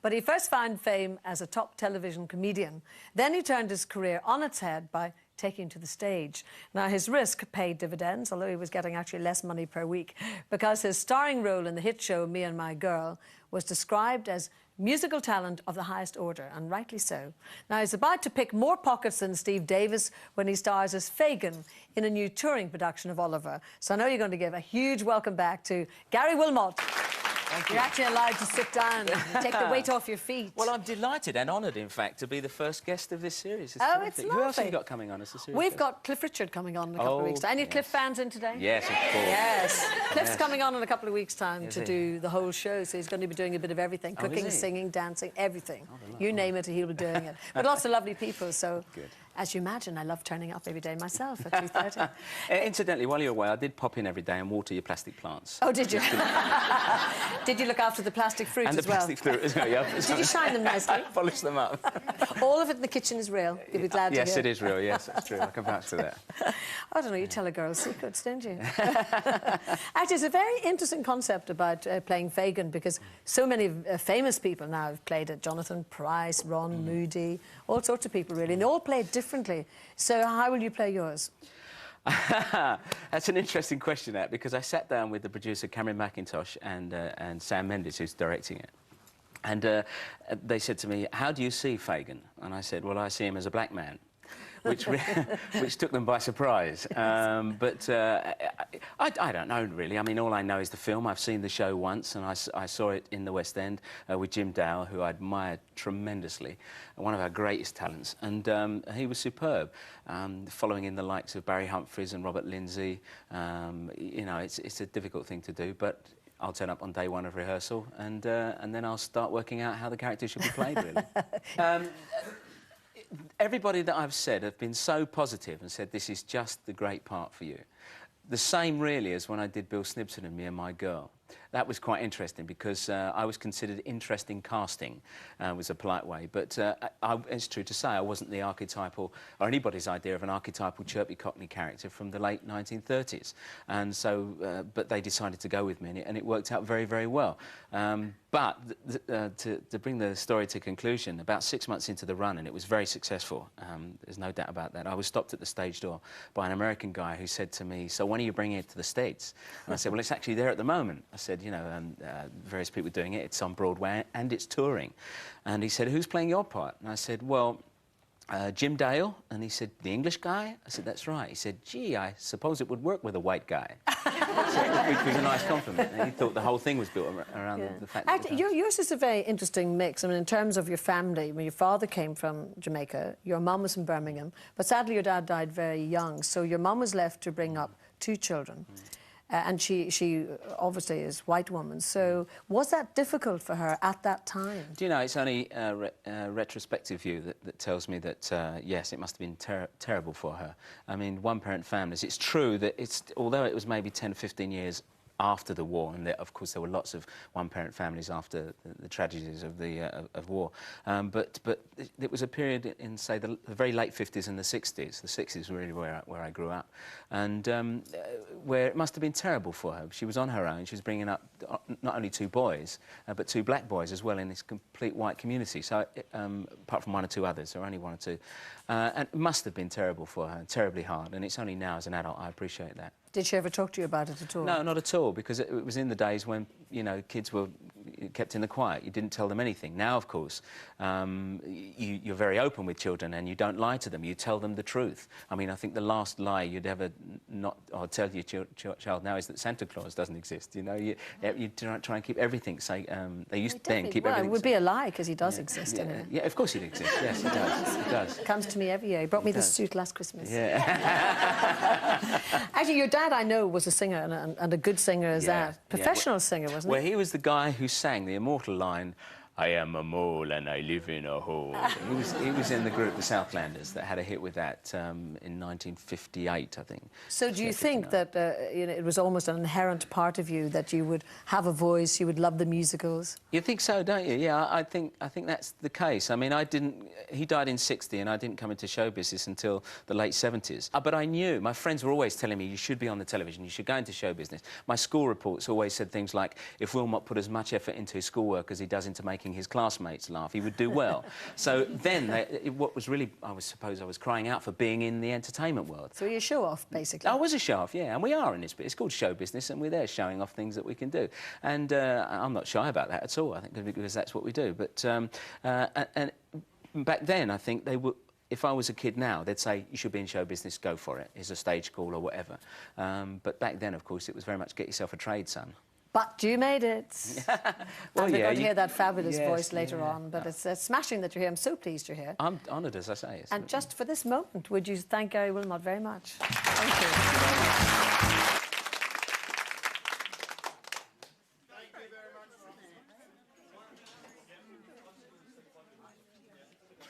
But he first found fame as a top television comedian. Then he turned his career on its head by taking to the stage. Now, his risk paid dividends, although he was getting actually less money per week, because his starring role in the hit show Me and My Girl was described as musical talent of the highest order, and rightly so. Now, he's about to pick more pockets than Steve Davis when he stars as Fagin in a new touring production of Oliver. So I know you're going to give a huge welcome back to Gary Wilmot. Thank you. You're actually allowed to sit down and take the weight off your feet. Well, I'm delighted and honoured, in fact, to be the first guest of this series. It's terrific. It's lovely. Who else have you got coming on as a series? We've got Cliff Richard coming on in a couple of weeks' time. Any Cliff fans in today? Yes, of course. Yes. Cliff's coming on in a couple of weeks' time to do the whole show, so he's going to be doing a bit of everything. Cooking, singing, dancing, everything. You name it, he'll be doing it. But lots of lovely people, so... Good. As you imagine, I love turning up every day myself at 2:30. Incidentally, while you're away, I did pop in every day and water your plastic plants. Oh, did you? Did you look after the plastic fruit and as well? And the plastic fruit as well, yeah. Did you shine them nicely? Polish them up. All of it in the kitchen is real. You'll be glad to hear. Yes, it is real, yes, that's true. I can vouch for that. I don't know, you tell a girl secrets, don't you? Actually, it's a very interesting concept about playing Fagin, because so many famous people now have played it. Jonathan Pryce, Ron Moody, all sorts of people, really, and they all play it differently. So how will you play yours? That's an interesting question, that, because I sat down with the producer Cameron McIntosh and Sam Mendes, who's directing it. And they said to me, how do you see Fagin? And I said, well, I see him as a black man. which took them by surprise. But I don't know, really. I mean, all I know is the film. I've seen the show once, and I saw it in the West End with Jim Dale, who I admired tremendously, one of our greatest talents. And he was superb, following in the likes of Barry Humphries and Robert Lindsay. You know, it's a difficult thing to do, but I'll turn up on day one of rehearsal, and then I'll start working out how the character should be played, really. Everybody that I've said have been so positive and said this is just the great part for you. The same, really, as when I did Bill Snibson in Me and My Girl. That was quite interesting, because I was considered interesting casting, was a polite way. But it's true to say I wasn't the archetypal, or anybody's idea of an archetypal chirpy Cockney character from the late 1930s. And so, but they decided to go with me, and it worked out very, very well. But to bring the story to conclusion, about 6 months into the run, and it was very successful, there's no doubt about that, I was stopped at the stage door by an American guy who said to me, so when are you bringing it to the States? And I said, well, it's actually there at the moment. I said, you know, various people doing it, it's on Broadway and it's touring. And he said, who's playing your part? And I said, well, Jim Dale. And he said, the English guy? I said, that's right. He said, gee, I suppose it would work with a white guy. Which was a nice compliment. And he thought the whole thing was built around the fact that... Actually, yours is a very interesting mix. I mean, in terms of your family, I mean, your father came from Jamaica, your mum was from Birmingham, but sadly your dad died very young, so your mum was left to bring up 2 children. And she obviously is a white woman. So was that difficult for her at that time? Do you know, it's only a retrospective view that tells me that, yes, it must have been terrible for her. I mean, one-parent families, it's true that although it was maybe 10, 15 years after the war, and of course there were lots of one-parent families after the tragedies of the of war, but it was a period in, say, the very late 50s and the 60s. The 60s were really where I grew up, and where it must have been terrible for her. She was on her own. She was bringing up not only 2 boys, but 2 black boys as well in this complete white community. So apart from 1 or 2 others, or only 1 or 2, and it must have been terrible for her, terribly hard. And it's only now as an adult I appreciate that. Did she ever talk to you about it at all? No, not at all, because it was in the days when, you know, kids were kept in the quiet. You didn't tell them anything. Now, of course, you're very open with children and you don't lie to them. You tell them the truth. I mean, I think the last lie you'd ever tell your child now is that Santa Claus doesn't exist. You know, you try and keep everything. Say they used to then keep everything. It would be a lie, because he does exist. Yeah, of course he'd exist. Yes, he does. He does. Comes to me every year. He brought me this suit last Christmas. Yeah. Actually, your dad, I know, was a singer, and a good singer as that. Professional singer, wasn't he? Well, he was the guy who sang the immortal line, I am a mole and I live in a hole. He was in the group The Southlanders that had a hit with that in 1958, I think. So do you think that you know, it was almost an inherent part of you that you would have a voice, you would love the musicals? You think so, don't you? Yeah, I think that's the case. I mean, he died in '60 and I didn't come into show business until the late '70s. But I knew, my friends were always telling me, you should be on the television, you should go into show business. My school reports always said things like, if Wilmot put as much effort into his schoolwork as he does into making making his classmates laugh, he would do well. So then, what was really, I suppose I was crying out for being in the entertainment world. So you're a show-off, basically. I was a show-off, yeah, and we are in this, but it's called show business, and we're there showing off things that we can do. And I'm not shy about that at all, I think, because that's what we do. But and back then, I think they would. If I was a kid now, they'd say, you should be in show business, go for it. Here's a stage call or whatever. But back then, of course, it was very much get yourself a trade, son. But you made it. Well, and we're yeah, going to hear that fabulous yes, voice later yeah. on. But it's smashing that you're here. I'm so pleased you're here. I'm honoured, as I say. And just for this moment, would you thank Gary Wilmot very much? Thank you.